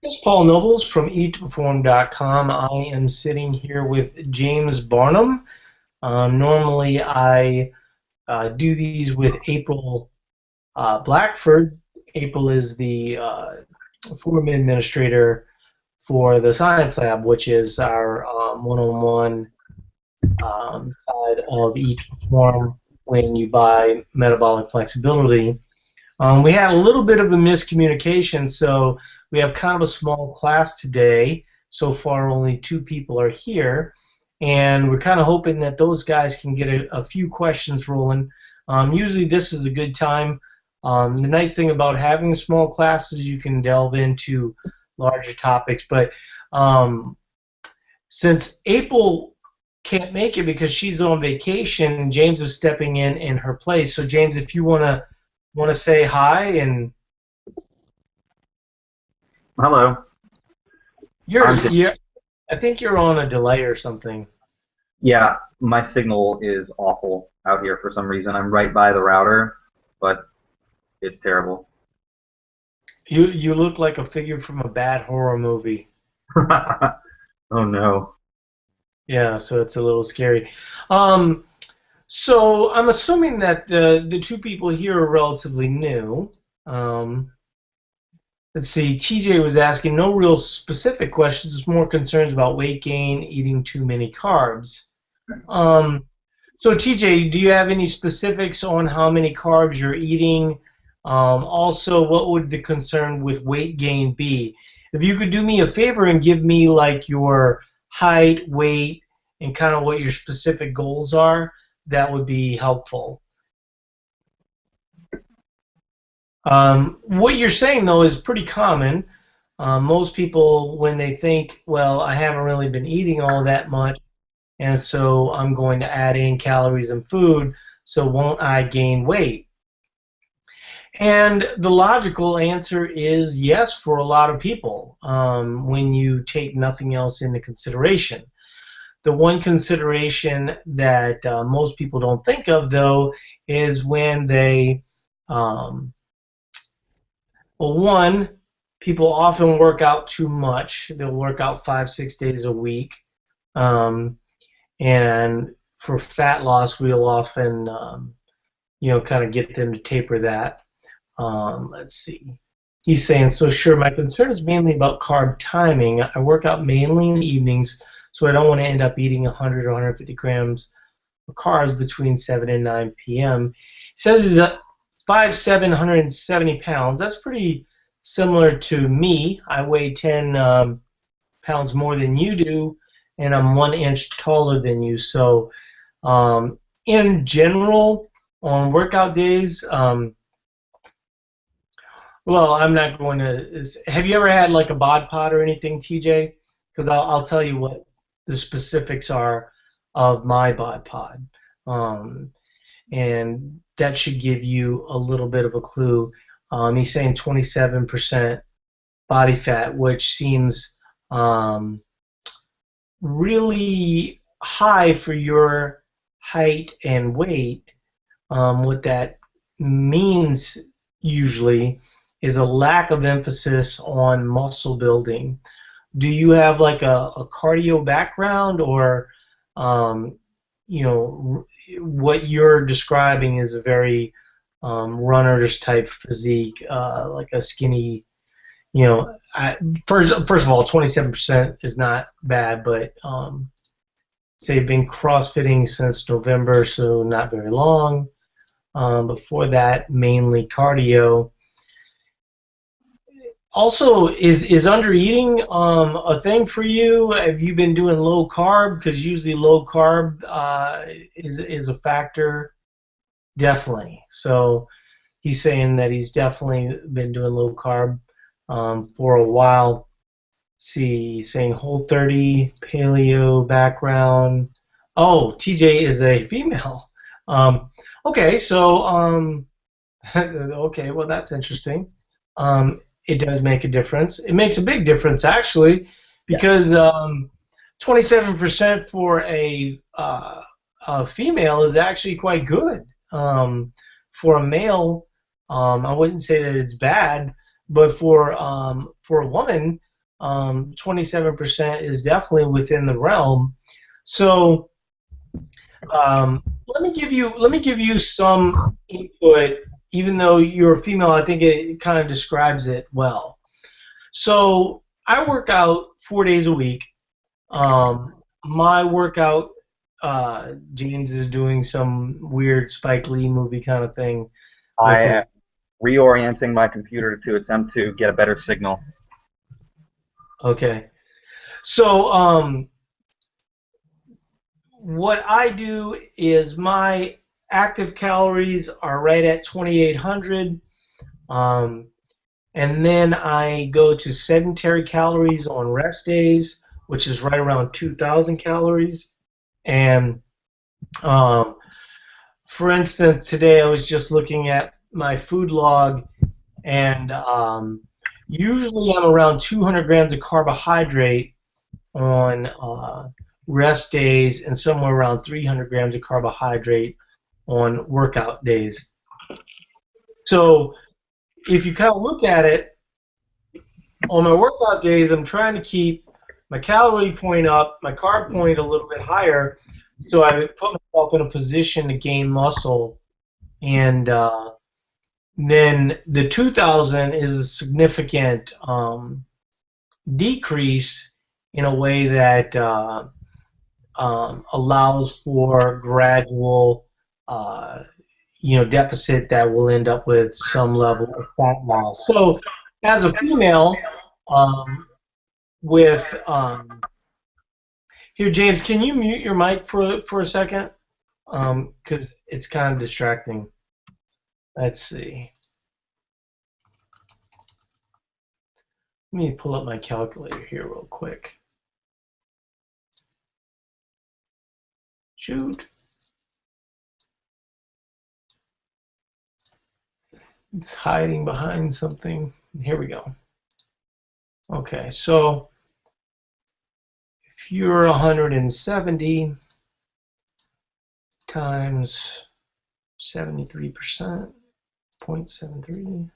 This is Paul Nobles from eattoperform.com. I am sitting here with James Barnum. Normally, I do these with April Blackford. April is the forum administrator for the Science Lab, which is our one-on-one side of Eat to Perform when you buy Metabolic Flexibility. We had a little bit of a miscommunication, so we have kind of a small class today. So far, only 2 people are here, and we're kind of hoping that those guys can get a few questions rolling. Usually, this is a good time. The nice thing about having small classes, you can delve into larger topics. But since April can't make it because she's on vacation, James is stepping in her place. So, James, if you want to say hi and Hello. you're I'm Tim. you're I think you're on a delay or something. Yeah, my signal is awful out here for some reason. I'm right by the router, but it's terrible. You look like a figure from a bad horror movie. Oh no. Yeah, so it's a little scary. Um, so I'm assuming that the 2 people here are relatively new. Um, let's see. TJ was asking no real specific questions, just more concerns about weight gain, eating too many carbs. Um, So TJ, do you have any specifics on how many carbs you're eating? Also, what would the concern with weight gain be? If you could do me a favor and give me like your height, weight, and kind of what your specific goals are, that would be helpful. What you're saying though is pretty common. Most people, when they think, well, I haven't really been eating all that much, and so I'm going to add in calories and food, so won't I gain weight? And the logical answer is yes for a lot of people when you take nothing else into consideration. The one consideration that most people don't think of, though, is when they, um, well, one, people often work out too much. They'll work out 5, 6 days a week. Um, and for fat loss, we'll often, kind of get them to taper that. Let's see. He's saying, so sure, my concern is mainly about carb timing. I work out mainly in the evenings, so I don't want to end up eating 100 or 150 grams of carbs between 7 and 9 p.m. He says he's at 5'7", 170 pounds. That's pretty similar to me. I weigh 10 pounds more than you do, and I'm 1 inch taller than you. So in general, on workout days, well, I'm not going to. Have you ever had like a bod pod or anything, TJ? Because I'll tell you what the specifics are of my bod pod, um, and that should give you a little bit of a clue. He's saying 27% body fat, which seems um, really high for your height and weight. What that means usually is a lack of emphasis on muscle building. Do you have like a cardio background, or um, what you're describing is a very runner's type physique, like a skinny, first of all, 27% is not bad, but say been CrossFitting since November, so not very long. Before that, mainly cardio. Also, is under eating a thing for you? Have you been doing low carb? Because usually low carb is a factor, definitely. So he's saying that he's definitely been doing low carb for a while. See, he's saying Whole30, paleo background. Oh, TJ is a female. Okay, so okay, well that's interesting. It does make a difference. It makes a big difference actually, Yeah. because 27% for a female is actually quite good. For a male, I wouldn't say that it's bad, but for a woman, 27% is definitely within the realm. So let me give you some input. Even though you're a female, I think it kind of describes it well. So I work out 4 days a week. My workout, James is doing some weird Spike Lee movie kind of thing with I his. am reorienting my computer to attempt to get a better signal. Okay. So what I do is my active calories are right at 2,800. Um, and then I go to sedentary calories on rest days, which is right around 2,000 calories. And um, for instance, today I was just looking at my food log, and usually I'm around 200 grams of carbohydrate on rest days, and somewhere around 300 grams of carbohydrate on workout days. So if you kind of look at it, on my workout days, I'm trying to keep my calorie point up, my carb point a little bit higher, so I put myself in a position to gain muscle. And then the 2,000 is a significant decrease in a way that allows for gradual, uh, deficit that will end up with some level of fat loss. So, as a female, um, with here, James, can you mute your mic for a second? Because it's kind of distracting. Let's see. Let me pull up my calculator here real quick. Shoot. It's hiding behind something. Here we go. Okay, so if you're 170 times 73%, 0.73.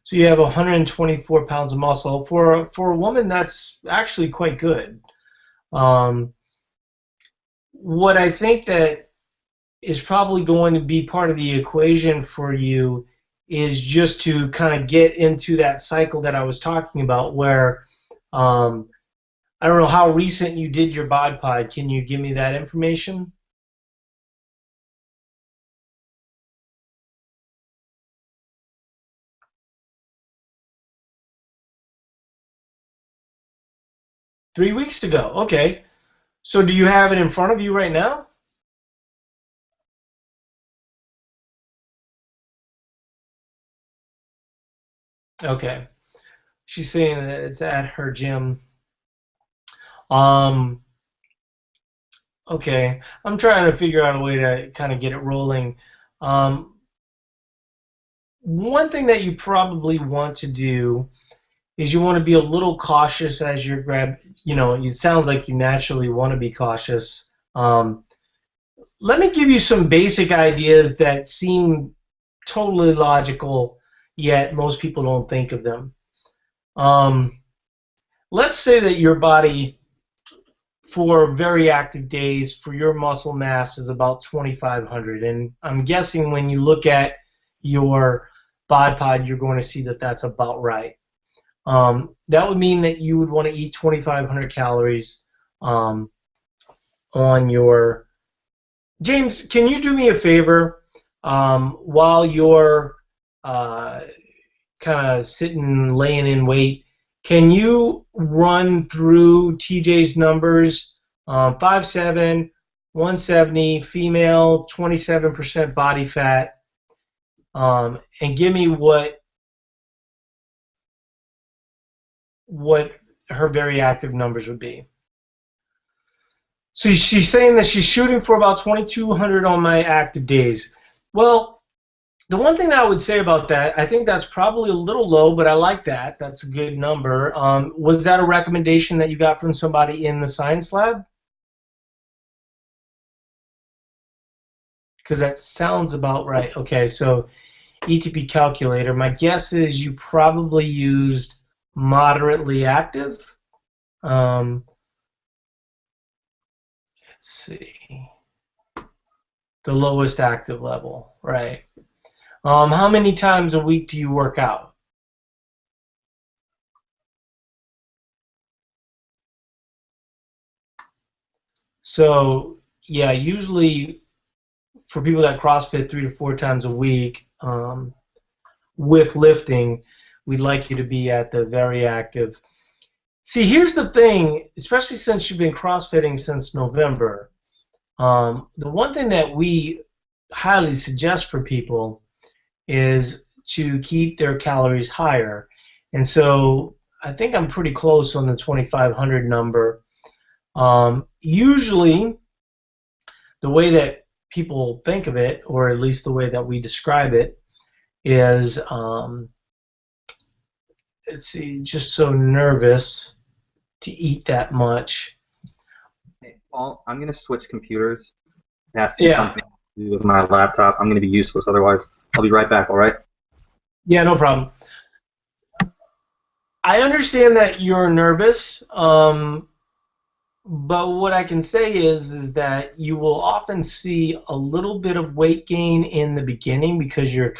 So you have 124 pounds of muscle. For a woman, that's actually quite good. What I think that is probably going to be part of the equation for you is just to kind of get into that cycle that I was talking about where I don't know how recent you did your bod pod. Can you give me that information? Three weeks ago. Okay. So do you have it in front of you right now? Okay. She's saying that it's at her gym. Um, okay. I'm trying to figure out a way to kind of get it rolling. Um, One thing that you probably want to do is you want to be a little cautious as you're it sounds like you naturally want to be cautious. Let me give you some basic ideas that seem totally logical, yet most people don't think of them. Um, let's say that your body, for very active days, for your muscle mass is about 2,500, and I'm guessing when you look at your bod pod, you're going to see that that's about right. That would mean that you would want to eat 2,500 calories on your. James, can you do me a favor while you're kind of sitting, laying in wait? Can you run through TJ's numbers? 5'7", 170, female, 27% body fat, and give me what her very active numbers would be. So she's saying that she's shooting for about 2,200 on my active days. Well, the one thing that I would say about that, I think that's probably a little low, but I like that. That's a good number. Was that a recommendation that you got from somebody in the science lab? Because that sounds about right. Okay, so ETP calculator. My guess is you probably used moderately active. Let's see. The lowest active level, right. How many times a week do you work out? So, yeah, usually for people that CrossFit 3 to 4 times a week, with lifting, we'd like you to be at the very active. See, here's the thing, especially since you've been CrossFitting since November, the one thing that we highly suggest for people is to keep their calories higher. And so I think I'm pretty close on the 2,500 number. Usually, the way that people think of it, or at least the way that we describe it, is, let's see, just so nervous to eat that much. Hey, Paul, I'm going to switch computers. It has to be Yeah. something to do with my laptop. I'm going to be useless otherwise. I'll be right back, all right? Yeah, no problem. I understand that you're nervous, but what I can say is that you will often see a little bit of weight gain in the beginning because your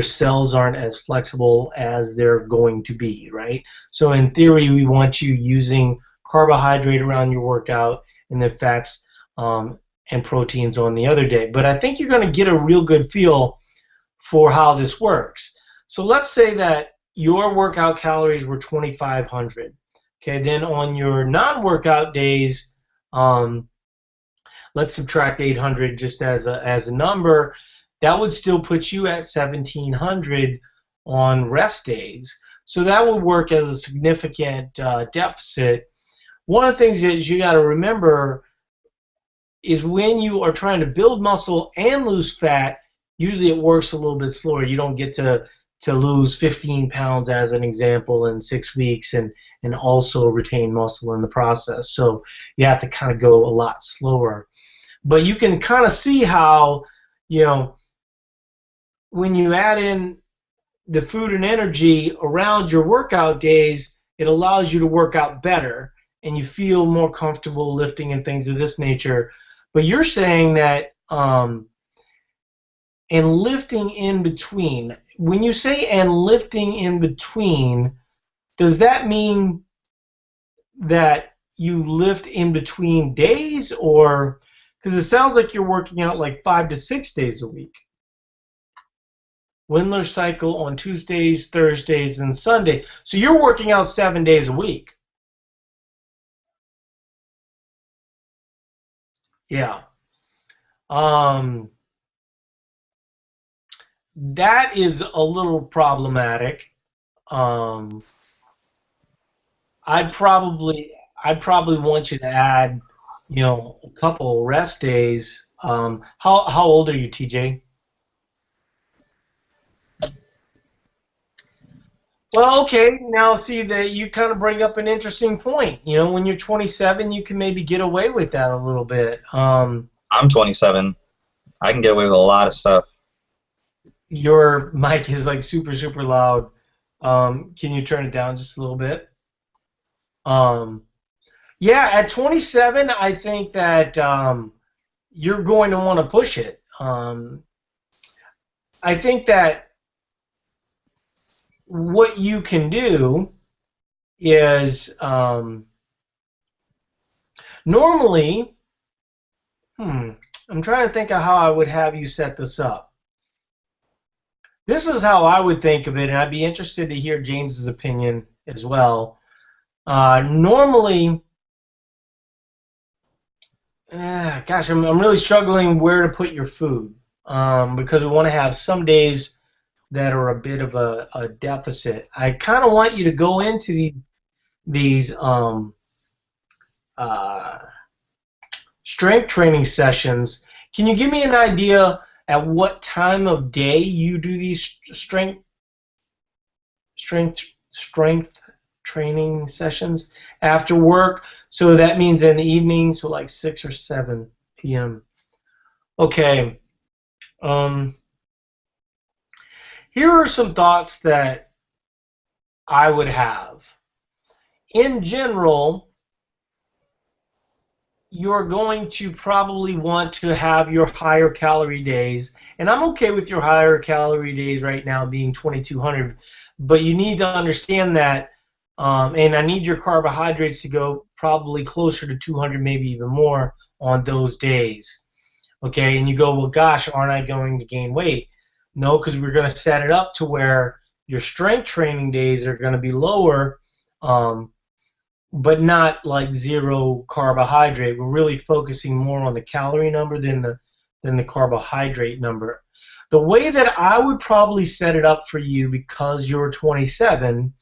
cells aren't as flexible as they're going to be, right? So in theory, we want you using carbohydrate around your workout and then fats and proteins on the other day. But I think you're going to get a real good feel for how this works. So let's say that your workout calories were 2,500. Okay, then on your non-workout days, let's subtract 800 just as a number. That would still put you at 1,700 on rest days. So that would work as a significant deficit. One of the things that you got to remember is when you are trying to build muscle and lose fat, usually it works a little bit slower. You don't get to lose 15 pounds as an example in 6 weeks and also retain muscle in the process. So you have to kind of go a lot slower. But you can kind of see how, when you add in the food and energy around your workout days, it allows you to work out better and you feel more comfortable lifting and things of this nature. But you're saying that and lifting in between. When you say and lifting in between, does that mean that you lift in between days, or because it sounds like you're working out like 5 to 6 days a week? Windler cycle on Tuesdays, Thursdays, and Sunday. So you're working out 7 days a week. Yeah. That is a little problematic. I'd probably want you to add, a couple rest days. How old are you, TJ? Well, okay. Now, see that you kind of bring up an interesting point. When you're 27, you can maybe get away with that a little bit. I'm 27. I can get away with a lot of stuff. Your mic is like super, super loud. Can you turn it down just a little bit? Yeah, at 27, I think that you're going to want to push it. I think that what you can do is normally, I'm trying to think of how I would have you set this up. This is how I would think of it, and I'd be interested to hear James's opinion as well. Normally, gosh, I'm really struggling where to put your food because we want to have some days that are a bit of a deficit. I kind of want you to go into these strength training sessions. Can you give me an idea at what time of day you do these strength training sessions? After work? So that means in the evening, so like 6 or 7 p.m. Okay. Here are some thoughts that I would have. In general, you're going to probably want to have your higher calorie days, and I'm okay with your higher calorie days right now being 2200, but you need to understand that, and I need your carbohydrates to go probably closer to 200, maybe even more on those days. Okay, and you go, well, gosh, aren't I going to gain weight? No, because we're going to set it up to where your strength training days are going to be lower, but not like zero carbohydrate. We're really focusing more on the calorie number than the carbohydrate number. The way that I would probably set it up for you, because you're 27,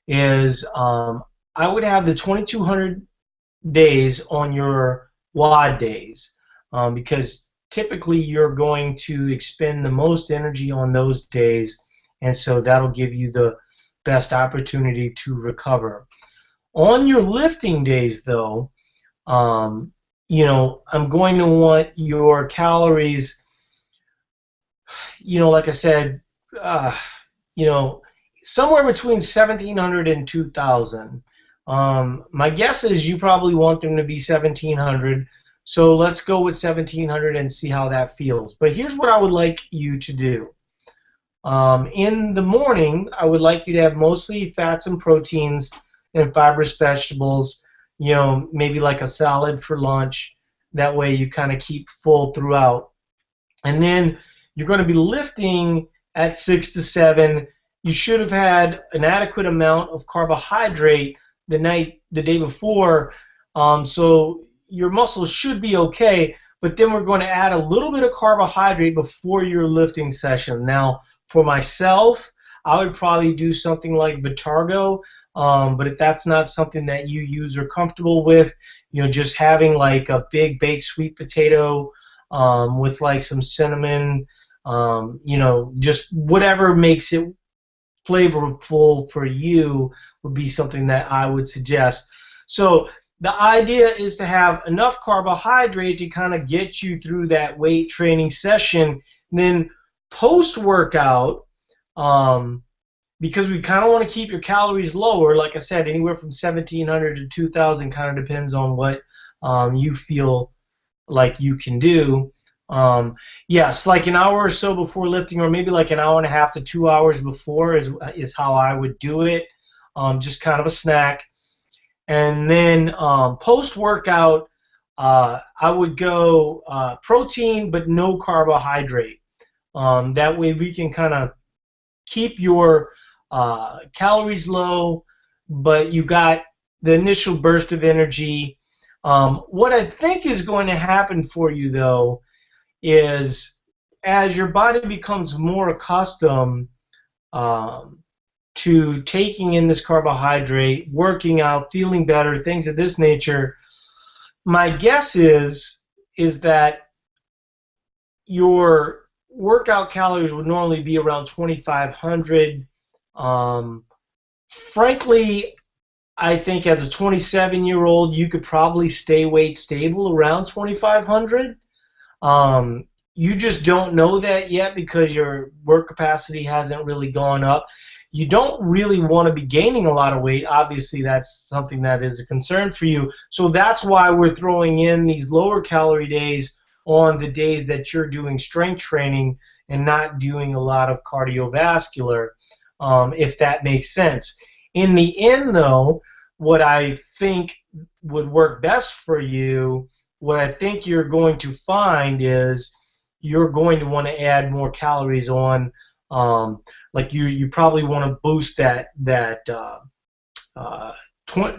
is I would have the 2200 days on your WOD days, because typically you're going to expend the most energy on those days, and so that'll give you the best opportunity to recover. On your lifting days, though, you know, I'm going to want your calories, you know, like I said, you know, somewhere between 1,700 and 2,000. My guess is you probably want them to be 1,700, so let's go with 1,700 and see how that feels. But here's what I would like you to do. In the morning, I would like you to have mostly fats and proteins and fibrous vegetables, you know, maybe like a salad for lunch. That way you kind of keep full throughout. And then you're going to be lifting at 6 to 7. You should have had an adequate amount of carbohydrate the day before, so your muscles should be okay. But then we're going to add a little bit of carbohydrate before your lifting session. Now, for myself, I would probably do something like Vitargo, but if that's not something that you use or comfortable with, you know, just having like a big baked sweet potato with like some cinnamon, you know, just whatever makes it flavorful for you would be something that I would suggest. So the idea is to have enough carbohydrate to kind of get you through that weight training session. And then post-workout, because we kind of want to keep your calories lower, like I said, anywhere from 1,700 to 2,000, kind of depends on what you feel like you can do. Yes, like an hour or so before lifting, or maybe like an hour and a half to 2 hours before is how I would do it, just kind of a snack. And then post-workout, I would go protein but no carbohydrate. That way we can kind of keep your calories low, but you got the initial burst of energy. What I think is going to happen for you, though, is as your body becomes more accustomed to taking in this carbohydrate, working out, feeling better, things of this nature, my guess is that your workout calories would normally be around 2,500. Frankly, I think as a 27-year-old, you could probably stay weight stable around 2,500. You just don't know that yet because your work capacity hasn't really gone up. You don't really want to be gaining a lot of weight. Obviously, that's something that is a concern for you. So that's why we're throwing in these lower calorie days on the days that you're doing strength training and not doing a lot of cardiovascular, if that makes sense. In the end, though, what I think would work best for you, what I think you're going to find is you're going to want to add more calories on. Like you probably want to boost that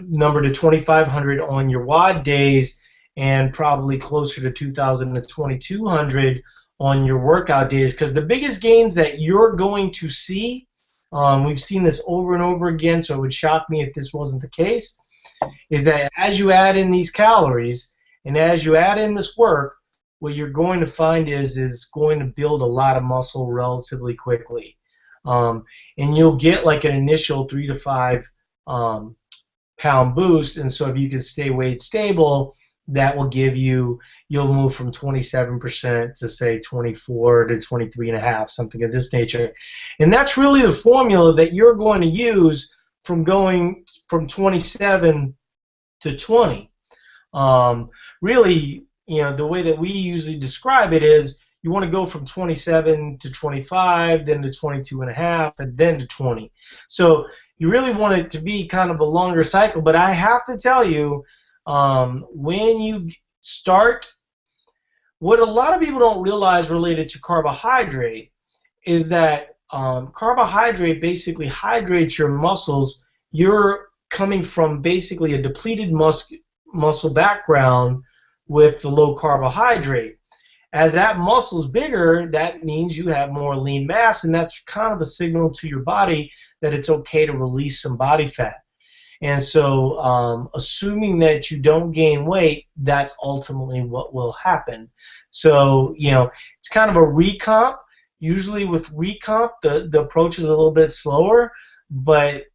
number to 2,500 on your WOD days, and probably closer to 2,000 to 2,200 on your workout days. Because the biggest gains that you're going to see, we've seen this over and over again, so it would shock me if this wasn't the case, is that as you add in these calories and as you add in this work, what you're going to find is going to build a lot of muscle relatively quickly. And you'll get like an initial 3 to 5 pound boost, and so if you can stay weight stable, that will give you, you'll move from 27% to say 24 to 23.5, something of this nature. And that's really the formula that you're going to use from going from 27 to 20. Really, the way that we usually describe it is you want to go from 27 to 25, then to 22 and a half, and then to 20. So you really want it to be kind of a longer cycle. But I have to tell you, when you start, what a lot of people don't realize related to carbohydrate is that carbohydrate basically hydrates your muscles. You're coming from basically a depleted muscle background with the low carbohydrate. As that muscle's bigger, that means you have more lean mass, and that's kind of a signal to your body that it's okay to release some body fat. And so assuming that you don't gain weight, that's ultimately what will happen. So, it's kind of a recomp. Usually with recomp, the approach is a little bit slower, but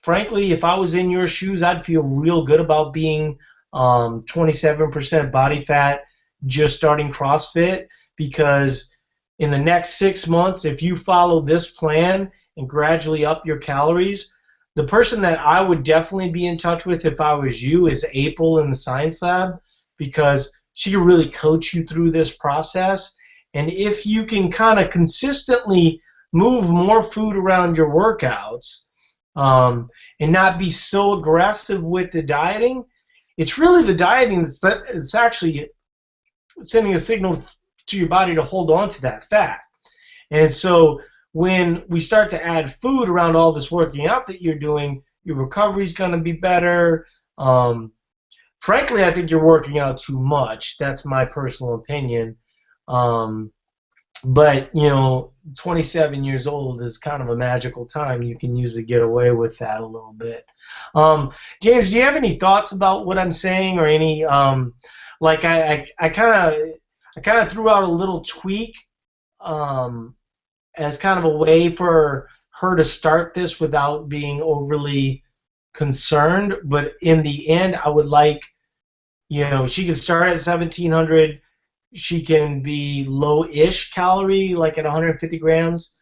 frankly, if I was in your shoes, I'd feel real good about being 27% body fat just starting CrossFit, because in the next 6 months, if you follow this plan and gradually up your calories, the person that I would definitely be in touch with if I was you is April in the Science Lab, because she can really coach you through this process. And if you can kind of consistently move more food around your workouts and not be so aggressive with the dieting, it's really the dieting that's actually sending a signal to your body to hold on to that fat. And so when we start to add food around all this working out that you're doing, your recovery is going to be better. Frankly, I think you're working out too much. That's my personal opinion. But 27 years old is kind of a magical time. You can usually get away with that a little bit. James, do you have any thoughts about what I'm saying, or any like I kind of threw out a little tweak as kind of a way for her to start this without being overly concerned. But in the end, I would like, she can start at 1,700. She can be low-ish calorie, like at 150 grams.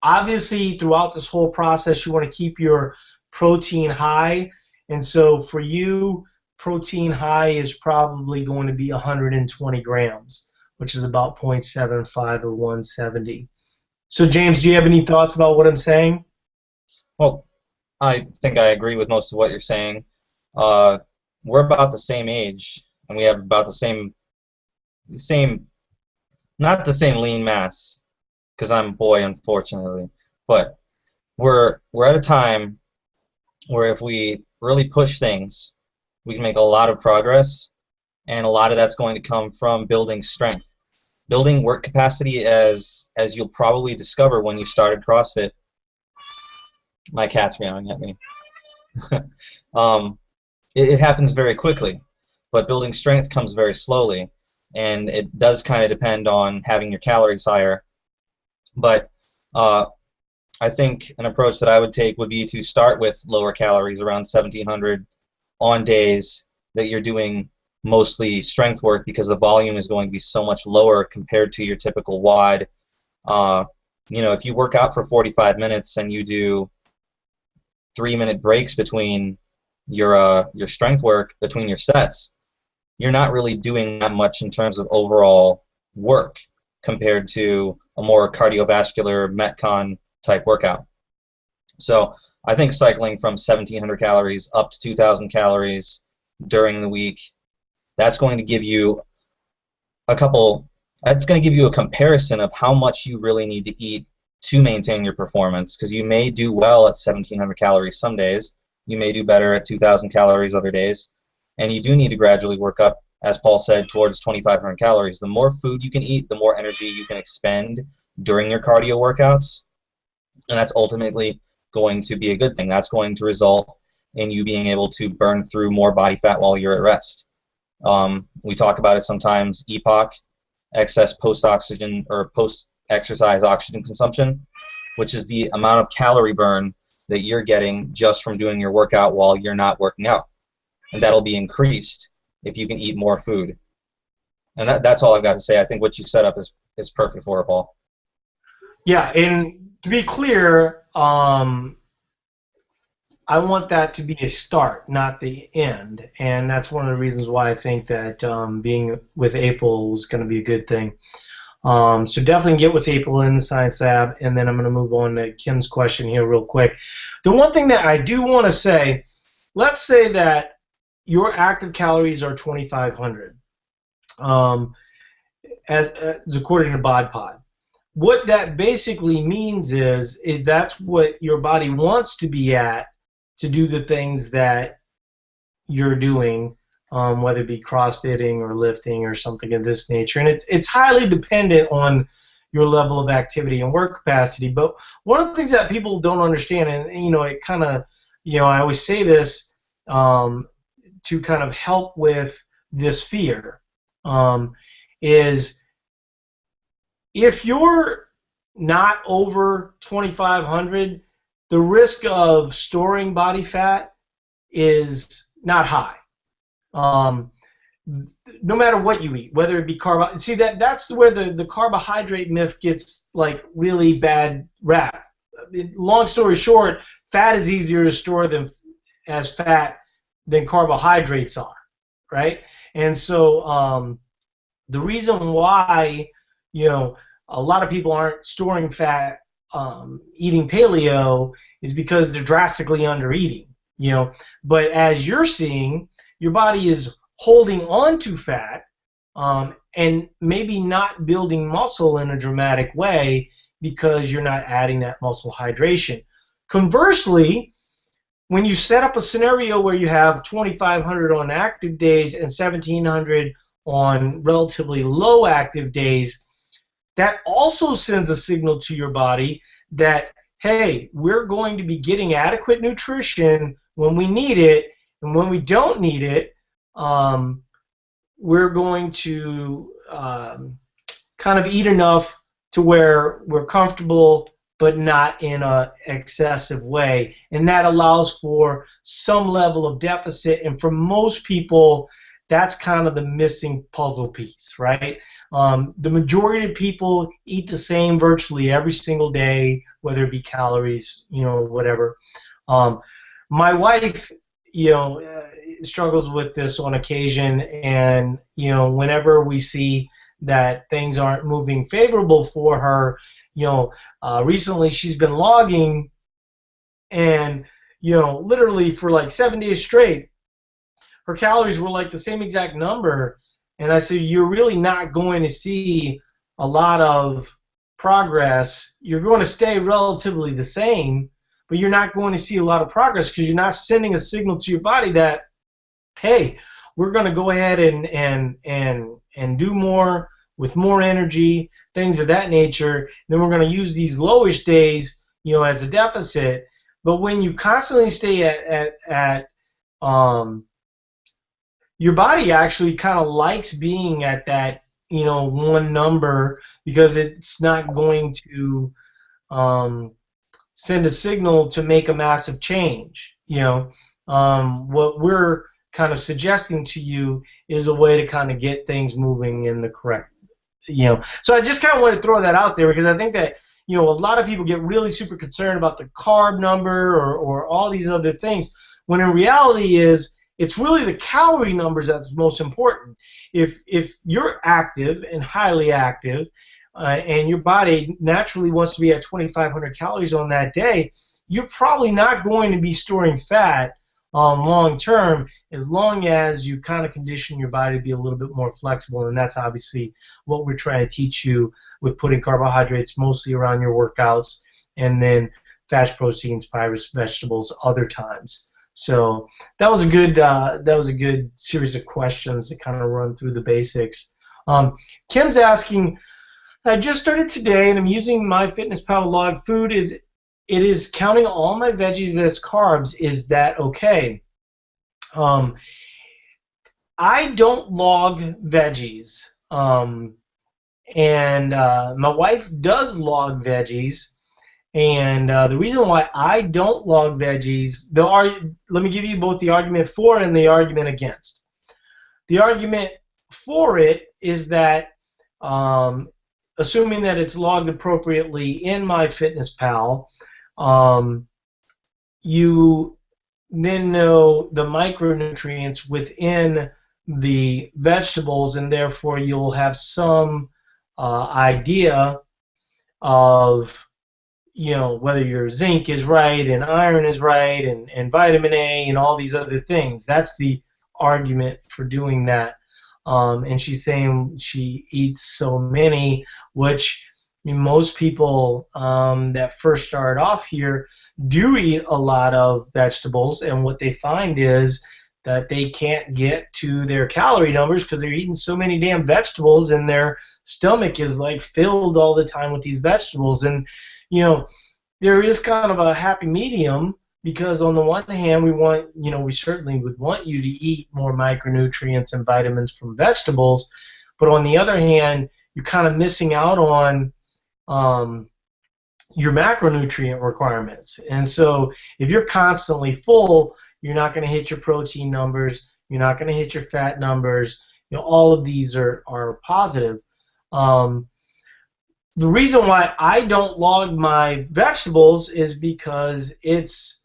Obviously, throughout this whole process, you want to keep your protein high. And so for you, protein high is probably going to be 120 grams, which is about 0.75 of 170. So, James, do you have any thoughts about what I'm saying? Well, I think I agree with most of what you're saying. We're about the same age, and we have about the same, not the same lean mass, because I'm a boy, unfortunately, but we're at a time where if we really push things, we can make a lot of progress, and a lot of that's going to come from building strength. Building work capacity, as you'll probably discover when you started CrossFit. My cat's meowing at me. It happens very quickly, but building strength comes very slowly, and it does kind of depend on having your calories higher. But I think an approach that I would take would be to start with lower calories, around 1,700, on days that you're doing mostly strength work, because the volume is going to be so much lower compared to your typical WOD. If you work out for 45 minutes and you do 3-minute breaks between your strength work, between your sets, you're not really doing that much in terms of overall work compared to a more cardiovascular Metcon type workout. So I think cycling from 1,700 calories up to 2,000 calories during the week, that's going to give you that's going to give you a comparison of how much you really need to eat to maintain your performance, because you may do well at 1,700 calories some days, you may do better at 2,000 calories other days, and you do need to gradually work up, as Paul said, towards 2,500 calories. The more food you can eat, the more energy you can expend during your cardio workouts, and that's ultimately going to be a good thing. That's going to result in you being able to burn through more body fat while you're at rest. We talk about it sometimes, EPOC, excess post-oxygen or post-exercise oxygen consumption, which is the amount of calorie burn that you're getting just from doing your workout while you're not working out. And that'll be increased if you can eat more food. And that's all I've got to say. I think what you set up is perfect for it, Paul. Yeah, and to be clear, I want that to be a start, not the end, and that's one of the reasons why I think that being with April is going to be a good thing. So definitely get with April in the Science Lab, and then I'm going to move on to Kim's question here real quick. The one thing that I do want to say, let's say that your active calories are 2,500, as according to BodPod. What that basically means is that's what your body wants to be at to do the things that you're doing, whether it be crossfitting or lifting or something of this nature. And it's highly dependent on your level of activity and work capacity. But one of the things that people don't understand, and it kind of, I always say this to kind of help with this fear, is if you're not over 2,500, the risk of storing body fat is not high. No matter what you eat, whether it be carbohydrate. See, that's where the carbohydrate myth gets like really bad rap. Long story short, fat is easier to store as fat than carbohydrates are, right? And so the reason why a lot of people aren't storing fat eating paleo is because they're drastically under eating. But as you're seeing, your body is holding on to fat and maybe not building muscle in a dramatic way because you're not adding that muscle hydration. Conversely, when you set up a scenario where you have 2,500 on active days and 1,700 on relatively low active days, that also sends a signal to your body that, hey, we're going to be getting adequate nutrition when we need it, and when we don't need it, we're going to kind of eat enough to where we're comfortable but not in an excessive way. And that allows for some level of deficit, and for most people, that's kind of the missing puzzle piece, right? The majority of people eat the same virtually every single day, whether it be calories, whatever. My wife, struggles with this on occasion, and whenever we see that things aren't moving favorable for her, recently she's been logging, and literally for like 7 days straight, her calories were like the same exact number. And I said, you're really not going to see a lot of progress. You're going to stay relatively the same, but you're not going to see a lot of progress because you're not sending a signal to your body that, hey, we're going to go ahead and do more with more energy, things of that nature. Then we're going to use these lowish days, as a deficit. But when you constantly stay at your body actually kind of likes being at that, one number, because it's not going to send a signal to make a massive change. What we're kind of suggesting to you is a way to kind of get things moving in the correct, So I just kind of want to throw that out there because I think that, a lot of people get really super concerned about the carb number or all these other things, when in reality it's really the calorie numbers that's most important. If you're active and highly active, and your body naturally wants to be at 2,500 calories on that day, you're probably not going to be storing fat long term, as long as you kind of condition your body to be a little bit more flexible. And that's obviously what we're trying to teach you with putting carbohydrates mostly around your workouts, and then fats, proteins, fibers, vegetables other times. So that was a good series of questions that kind of run through the basics. Kim's asking, I just started today and I'm using MyFitnessPal log food. It is counting all my veggies as carbs. Is that okay? I don't log veggies, and my wife does log veggies. And the reason why I don't log veggies, let me give you both the argument for and the argument against. The argument for it is that, assuming that it's logged appropriately in MyFitnessPal, you then know the micronutrients within the vegetables, and therefore you'll have some idea of, whether your zinc is right and iron is right and vitamin A and all these other things. That's the argument for doing that. And she's saying she eats so many, which most people that first start off here do eat a lot of vegetables, and what they find is that they can't get to their calorie numbers because they're eating so many damn vegetables, and their stomach is like filled all the time with these vegetables. And there is kind of a happy medium, because on the one hand we certainly would want you to eat more micronutrients and vitamins from vegetables, but on the other hand you're kind of missing out on your macronutrient requirements. And so if you're constantly full, you're not going to hit your protein numbers, you're not going to hit your fat numbers. All of these are positive. The reason why I don't log my vegetables is because it's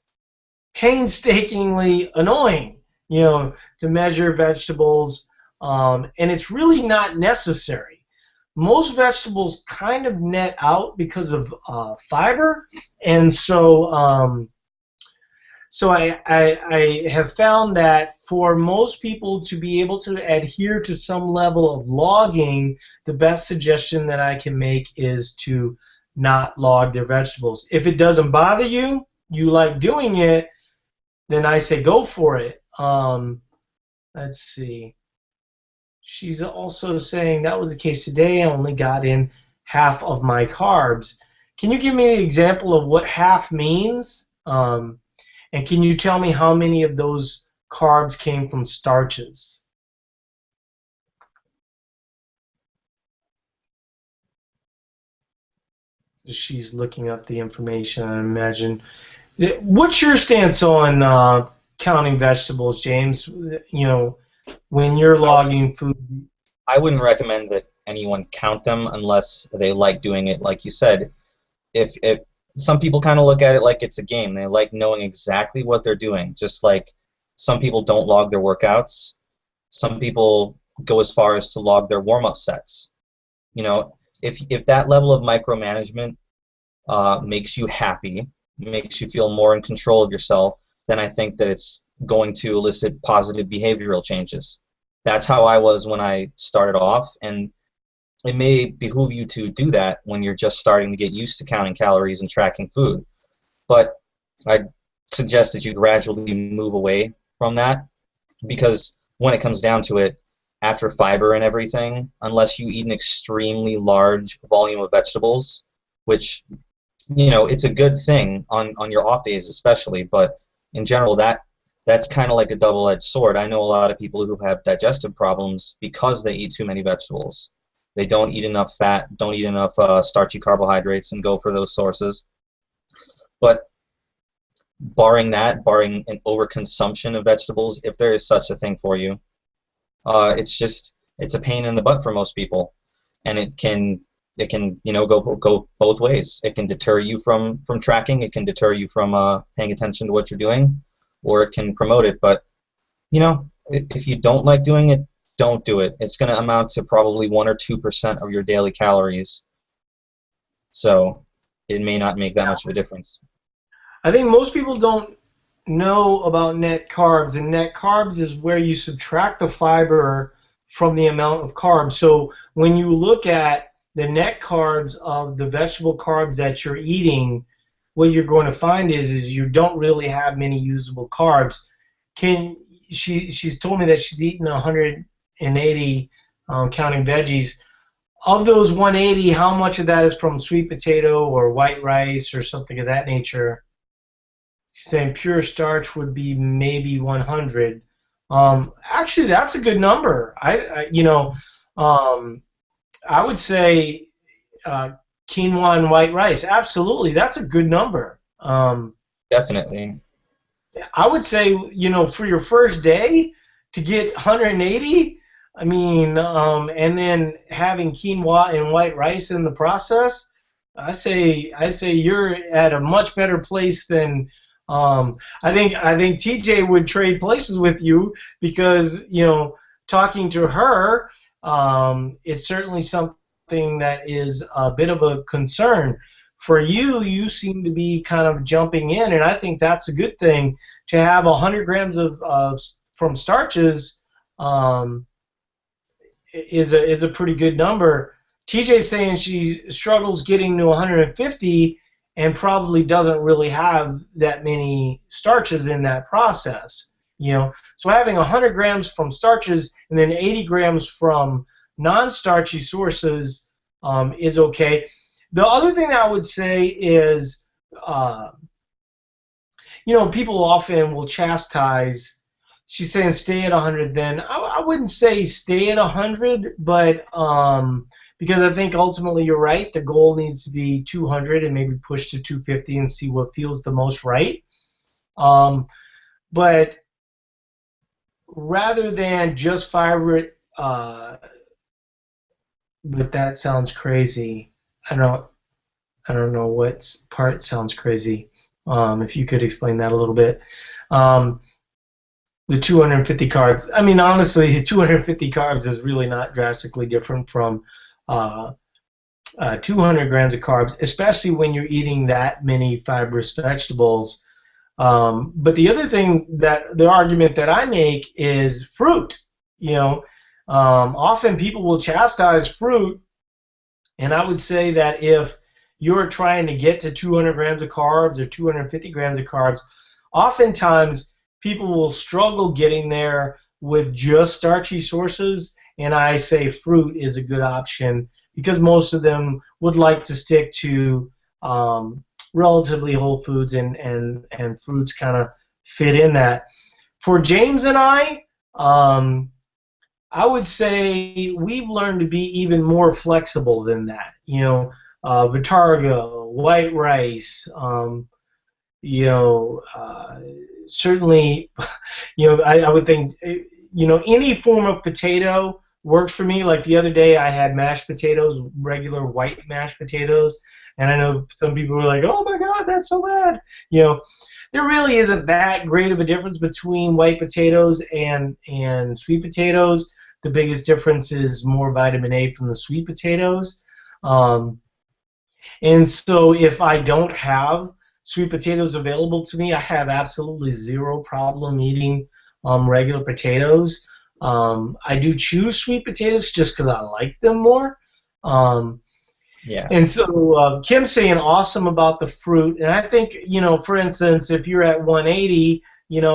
painstakingly annoying, to measure vegetables, and it's really not necessary. Most vegetables kind of net out because of fiber, and so I have found that for most people to be able to adhere to some level of logging, the best suggestion that I can make is to not log their vegetables. If it doesn't bother you, you like doing it, then I say go for it. Let's see. She's also saying that was the case today. I only got in half of my carbs. Can you give me an example of what half means? And can you tell me how many of those carbs came from starches? She's looking up the information, I imagine. What's your stance on counting vegetables, James? When you're logging food. I wouldn't recommend that anyone count them unless they like doing it. Like you said, if some people kind of look at it like it's a game. They like knowing exactly what they're doing. Just like some people don't log their workouts. Some people go as far as to log their warm-up sets. If that level of micromanagement makes you happy, makes you feel more in control of yourself, then I think that it's going to elicit positive behavioral changes. That's how I was when I started off, and it may behoove you to do that when you're just starting to get used to counting calories and tracking food. But I suggest that you gradually move away from that, because when it comes down to it, after fiber and everything, unless you eat an extremely large volume of vegetables, which, it's a good thing on your off days especially, but in general that's kind of like a double-edged sword. I know a lot of people who have digestive problems because they eat too many vegetables. They don't eat enough fat, don't eat enough starchy carbohydrates, and go for those sources. But barring an overconsumption of vegetables, if there is such a thing for you, it's a pain in the butt for most people, and it can go both ways. It can deter you from tracking. It can deter you from paying attention to what you're doing, or it can promote it. But if you don't like doing it, don't do it. It's going to amount to probably 1 or 2% of your daily calories, so it may not make that much of a difference. I think most people don't know about net carbs, and net carbs is where you subtract the fiber from the amount of carbs. So when you look at the net carbs of the vegetable carbs that you're eating, what you're going to find is you don't really have many usable carbs. She's told me that she's eaten 180 counting veggies. Of those 180, how much of that is from sweet potato or white rice or something of that nature? She's saying pure starch would be maybe 100. Actually, that's a good number. I would say quinoa and white rice. Absolutely, that's a good number. Definitely. I would say, for your first day to get 180, and then having quinoa and white rice in the process, I say you're at a much better place than I think TJ would trade places with you because talking to her is certainly something that is a bit of a concern. For you, you seem to be kind of jumping in, and I think that's a good thing to have 100 grams of from starches. Um, is a pretty good number. TJ's saying she struggles getting to 150 and probably doesn't really have that many starches in that process. So having 100 grams from starches and then 80 grams from non-starchy sources is okay. The other thing I would say is, uh, people often will chastise. She's saying stay at 100. Then I wouldn't say stay at 100, but because I think ultimately you're right. The goal needs to be 200 and maybe push to 250 and see what feels the most right. But rather than just fiber, but that sounds crazy. I don't know what part sounds crazy. If you could explain that a little bit. The 250 carbs. I mean, honestly, the 250 carbs is really not drastically different from 200 grams of carbs, especially when you're eating that many fibrous vegetables. But the other thing the argument that I make is fruit. Often people will chastise fruit, and I would say that if you're trying to get to 200 grams of carbs or 250 grams of carbs, oftentimes people will struggle getting there with just starchy sources, and I say fruit is a good option because most of them would like to stick to relatively whole foods, and fruits kind of fit in that. For James and I would say we've learned to be even more flexible than that. Vitargo, white rice, certainly, I would think, any form of potato works for me. Like the other day, I had mashed potatoes, regular white mashed potatoes, and I know some people were like, "Oh my God, that's so bad." There really isn't that great of a difference between white potatoes and sweet potatoes. The biggest difference is more vitamin A from the sweet potatoes. And so if I don't have sweet potatoes available to me, I have absolutely zero problem eating regular potatoes. I do choose sweet potatoes just because I like them more. Yeah. And so Kim's saying awesome about the fruit. And I think, for instance, if you're at 180,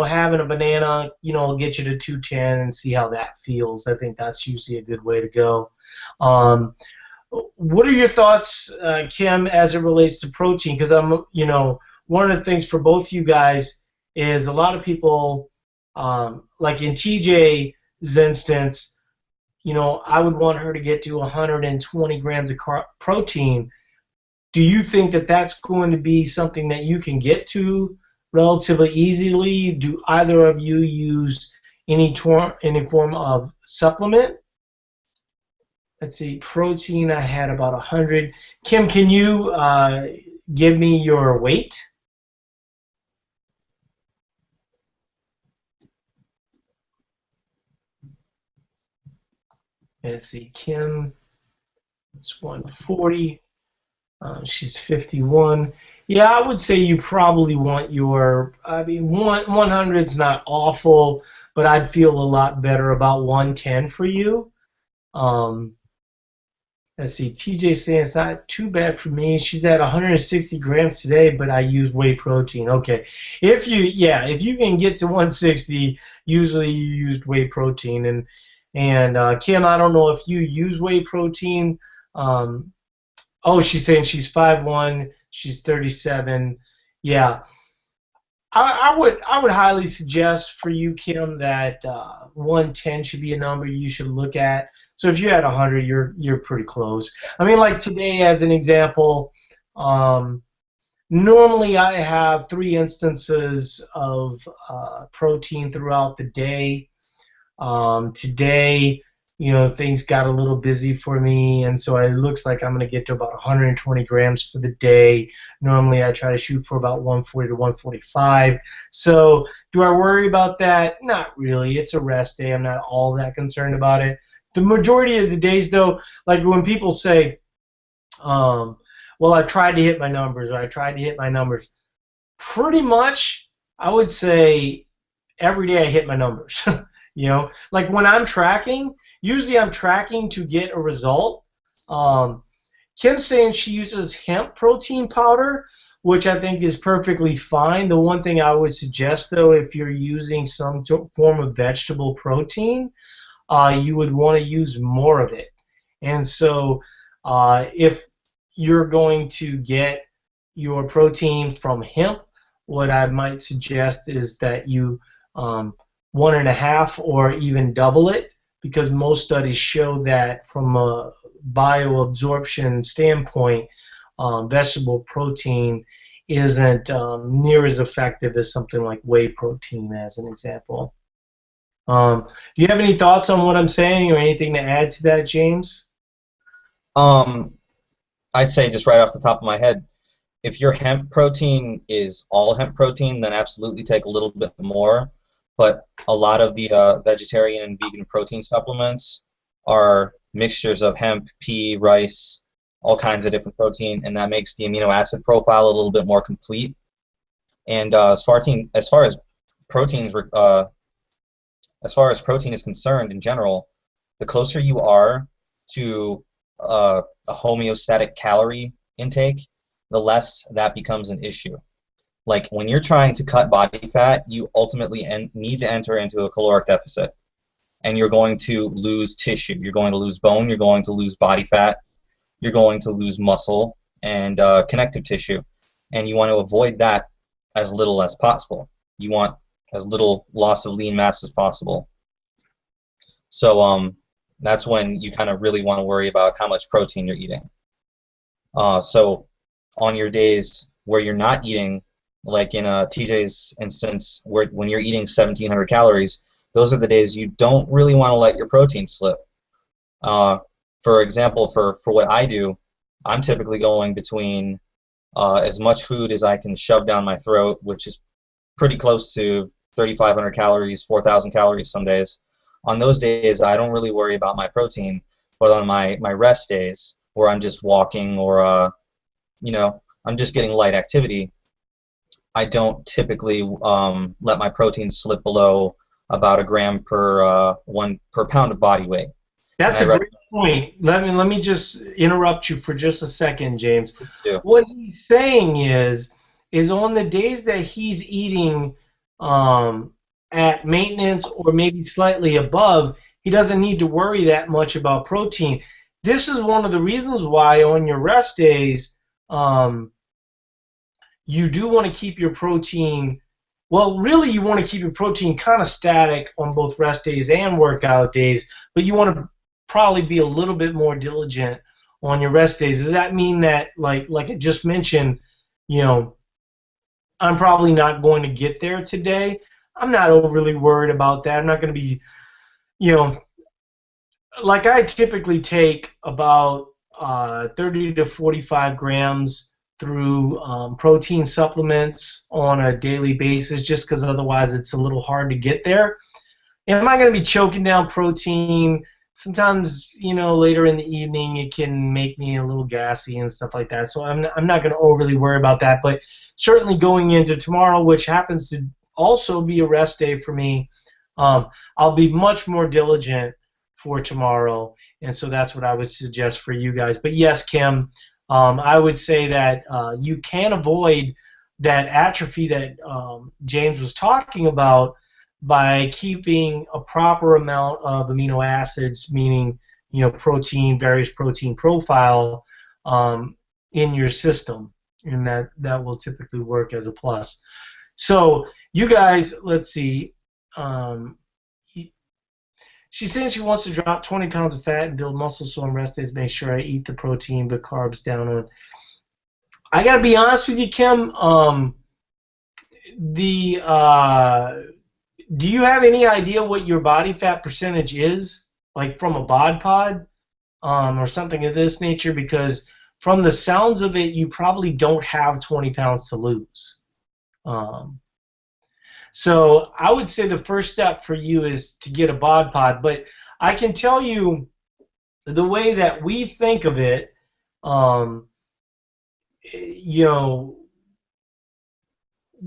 having a banana, will get you to 210 and see how that feels. I think that's usually a good way to go. What are your thoughts, Kim, as it relates to protein? Because one of the things for both you guys is a lot of people, like in TJ's instance, I would want her to get to 120 grams of protein. Do you think that that's going to be something that you can get to relatively easily? Do either of you use any form of supplement? Let's see, protein, I had about 100. Kim, can you give me your weight? Let's see, Kim, it's 140. She's 51. Yeah, I would say you probably want 100's not awful, but I'd feel a lot better about 110 for you. Let's see, TJ saying it's not too bad for me. She's at 160 grams today, but I use whey protein. Okay, if you can get to 160, usually you used whey protein. And Kim, I don't know if you use whey protein. She's saying she's 5'1", she's 37. Yeah, I would highly suggest for you, Kim, that 110 should be a number you should look at. So if you're at 100, you're pretty close. I mean, like today, as an example, normally I have 3 instances of protein throughout the day. Today, things got a little busy for me, and so it looks like I'm going to get to about 120 grams for the day. Normally, I try to shoot for about 140 to 145. So, do I worry about that? Not really. It's a rest day. I'm not all that concerned about it. The majority of the days, though, like when people say, well, I tried to hit my numbers, or I tried to hit my numbers, pretty much, I would say every day I hit my numbers. Like when I'm tracking, usually I'm tracking to get a result. Kim's saying she uses hemp protein powder, which I think is perfectly fine. The one thing I would suggest, though, if you're using some form of vegetable protein, you would want to use more of it. And so if you're going to get your protein from hemp, what I might suggest is that you 1.5 or even double it, because most studies show that from a bioabsorption standpoint, vegetable protein isn't near as effective as something like whey protein, as an example. Do you have any thoughts on what I'm saying, or anything to add to that, James? I'd say just right off the top of my head, if your hemp protein is all hemp protein, then absolutely take a little bit more. But a lot of the vegetarian and vegan protein supplements are mixtures of hemp, pea, rice, all kinds of different protein, and that makes the amino acid profile a little bit more complete. And as far as proteins, as far as protein is concerned in general, the closer you are to a homeostatic calorie intake, the less that becomes an issue. Like when you're trying to cut body fat, you ultimately need to enter into a caloric deficit, and you're going to lose tissue. You're going to lose bone. You're going to lose body fat. You're going to lose muscle and connective tissue, and you want to avoid that as little as possible. You want as little loss of lean mass as possible. So that's when you kind of really want to worry about how much protein you're eating. So on your days where you're not eating, like in TJ's instance, when you're eating 1,700 calories, those are the days you don't really want to let your protein slip. For example, for what I do, I'm typically going between as much food as I can shove down my throat, which is pretty close to 3,500 calories, 4,000 calories some days. On those days, I don't really worry about my protein, but on my rest days, where I'm just walking or I'm just getting light activity, I don't typically let my protein slip below about a gram per pound of body weight. That's a great point. Let me just interrupt you for just a second, James. Yeah. What he's saying is on the days that he's eating at maintenance or maybe slightly above, he doesn't need to worry that much about protein. This is one of the reasons why on your rest days, you do want to keep your protein, well, really you want to keep your protein kind of static on both rest days and workout days, but you want to probably be a little bit more diligent on your rest days. Does that mean that, like I just mentioned, I'm probably not going to get there today? I'm not overly worried about that. I'm not going to be, like I typically take about 30 to 45 grams through protein supplements on a daily basis, just because otherwise it's a little hard to get there. Am I going to be choking down protein? Sometimes, later in the evening it can make me a little gassy and stuff like that. So I'm not going to overly worry about that. But certainly going into tomorrow, which happens to also be a rest day for me, I'll be much more diligent for tomorrow. And so that's what I would suggest for you guys. But yes, Kim, I would say that you can avoid that atrophy that James was talking about by keeping a proper amount of amino acids, meaning protein, various protein profile in your system, and that will typically work as a plus. So you guys, let's see. She says she wants to drop 20 pounds of fat and build muscle, so on rest days make sure I eat the protein but carbs down on. I gotta be honest with you, Kim. Do you have any idea what your body fat percentage is? like from a bod pod or something of this nature, because from the sounds of it, you probably don't have 20 pounds to lose. Um, so I would say the first step for you is to get a bod pod. But I can tell you the way that we think of it, um, you know,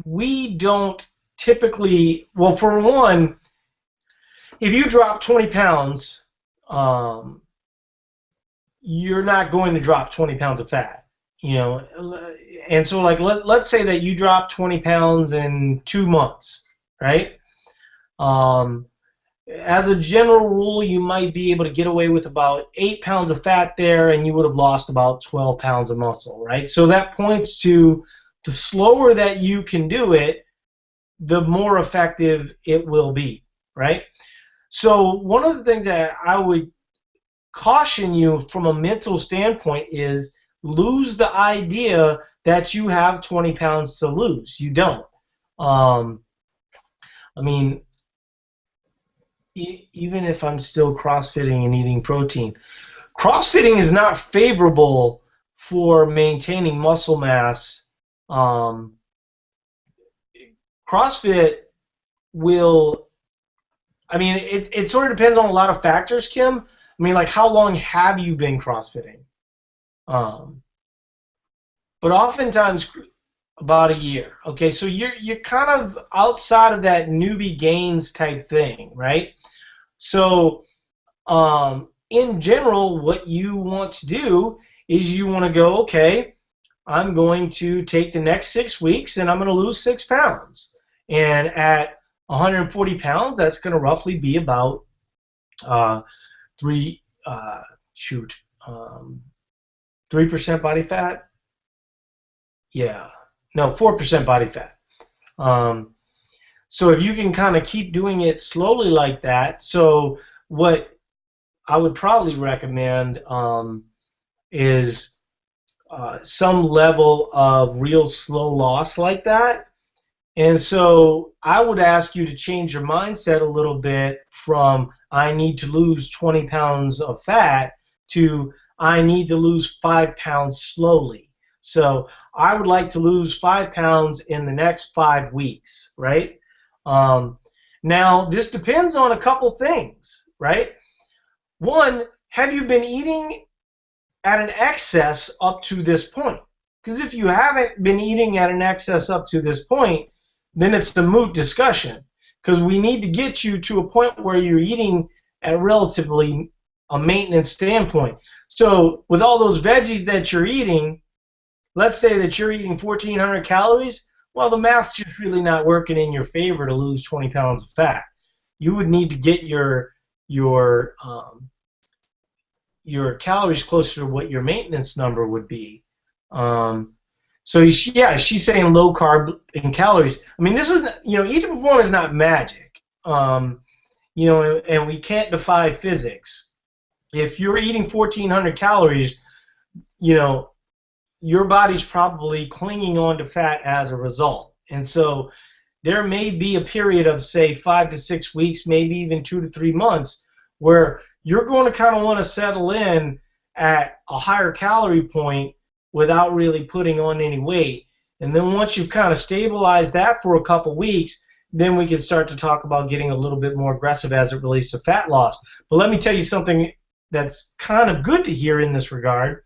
we don't typically, well, for one, if you drop 20 pounds, you're not going to drop 20 pounds of fat, you know. And so, like, let's say that you drop 20 pounds in 2 months, right? Um, as a general rule, you might be able to get away with about 8 pounds of fat there, and you would have lost about 12 pounds of muscle, right? So that points to the slower that you can do it, the more effective it will be, right? So one of the things that I would caution you from a mental standpoint is lose the idea that you have 20 pounds to lose. You don't. I mean, even if I'm still CrossFitting and eating protein, CrossFitting is not favorable for maintaining muscle mass. CrossFit will, I mean, it sort of depends on a lot of factors, Kim. I mean, like, how long have you been CrossFitting? But oftentimes about a year. Okay, so you're kind of outside of that newbie gains type thing, right? So in general, what you want to do is you want to go, okay, I'm going to take the next 6 weeks and I'm going to lose 6 pounds. And at 140 pounds, that's going to roughly be about 3% body fat. Yeah, no, 4% body fat. So if you can kind of keep doing it slowly like that, so what I would probably recommend is some level of real slow loss like that. And so I would ask you to change your mindset a little bit from I need to lose 20 pounds of fat to I need to lose 5 pounds slowly. So I would like to lose 5 pounds in the next 5 weeks, right? Now, this depends on a couple things, right? One, have you been eating at an excess up to this point? Because if you haven't been eating at an excess up to this point, then it's a moot discussion. Because we need to get you to a point where you're eating at relatively a maintenance standpoint. So with all those veggies that you're eating, let's say that you're eating 1,400 calories, well, the math's just really not working in your favor to lose 20 pounds of fat. You would need to get your calories closer to what your maintenance number would be. So she's saying low carb and calories. I mean, this is, eat to perform is not magic. And we can't defy physics. If you're eating 1,400 calories, your body's probably clinging on to fat as a result. And so there may be a period of, say, 5 to 6 weeks, maybe even 2 to 3 months, where you're going to kind of want to settle in at a higher calorie point without really putting on any weight. And then once you've kind of stabilized that for a couple weeks, then we can start to talk about getting a little bit more aggressive as it relates to fat loss. But let me tell you something that's kind of good to hear in this regard,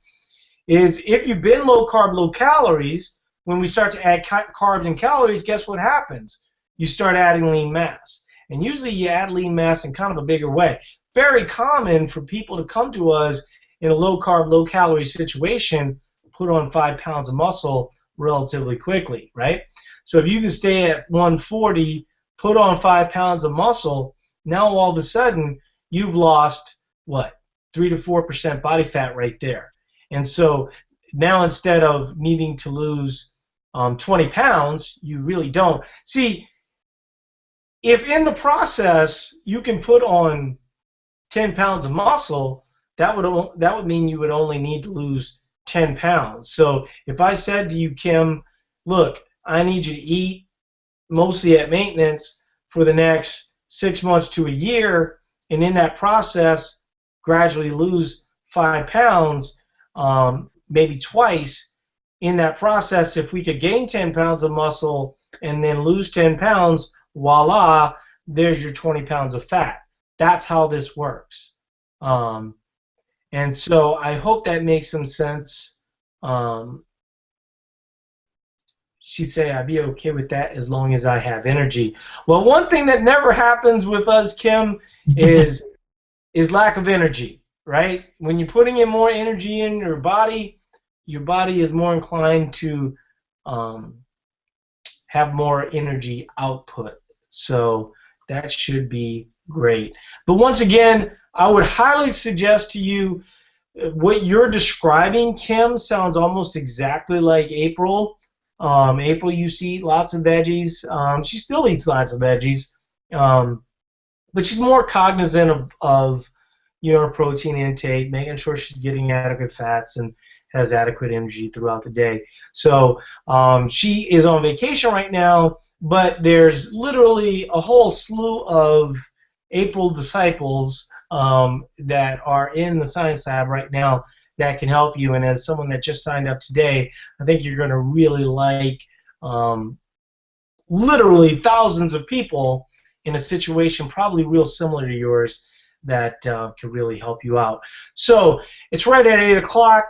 is if you've been low carb, low calories, when we start to add carbs and calories, guess what happens? You start adding lean mass. And usually you add lean mass in kind of a bigger way. Very common for people to come to us in a low carb, low calorie situation, put on 5 pounds of muscle relatively quickly, right? So if you can stay at 140, put on 5 pounds of muscle, now all of a sudden you've lost, what, 3 to 4% body fat right there. And so now instead of needing to lose 20 pounds, you really don't. See, if in the process you can put on 10 pounds of muscle, that would mean you would only need to lose 10 pounds. So if I said to you, Kim, look, I need you to eat mostly at maintenance for the next 6 months to a year, and in that process gradually lose 5 pounds, maybe twice. In that process, if we could gain 10 pounds of muscle and then lose 10 pounds, voila, there's your 20 pounds of fat. That's how this works. And so I hope that makes some sense. She'd say, I'd be okay with that as long as I have energy. Well, one thing that never happens with us, Kim, is lack of energy, right? When you're putting in more energy in your body is more inclined to have more energy output. So that should be great. But once again, I would highly suggest to you what you're describing, Kim, sounds almost exactly like April. April used to eat lots of veggies. She still eats lots of veggies, but she's more cognizant of her protein intake, making sure she's getting adequate fats and has adequate energy throughout the day. So she is on vacation right now, but there's literally a whole slew of April disciples that are in the Science Lab right now that can help you. And as someone that just signed up today, I think you're going to really like literally thousands of people in a situation probably real similar to yours that could really help you out. So it's right at 8 o'clock.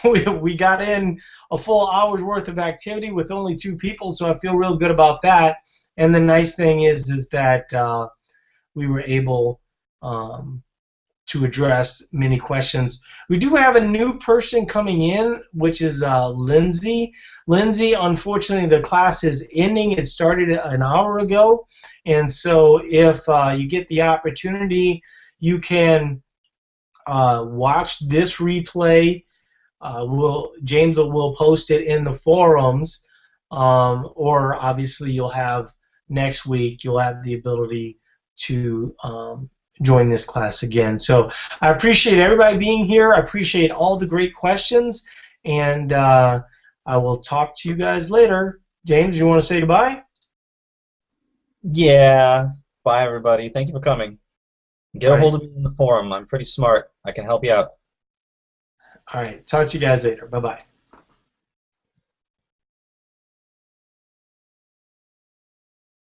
We got in a full hour's worth of activity with only 2 people, so I feel real good about that. And the nice thing is that we were able to address many questions. We do have a new person coming in, which is Lindsay. Lindsay, unfortunately, the class is ending. It started an hour ago, and so if you get the opportunity, you can watch this replay. James will post it in the forums, or obviously you'll have next week. You'll have the ability to join this class again. So I appreciate everybody being here. I appreciate all the great questions, and I will talk to you guys later. James, you want to say goodbye? Yeah. Bye, everybody. Thank you for coming. Get All a hold right. of me in the forum. I'm pretty smart. I can help you out. All right. Talk to you guys later. Bye-bye.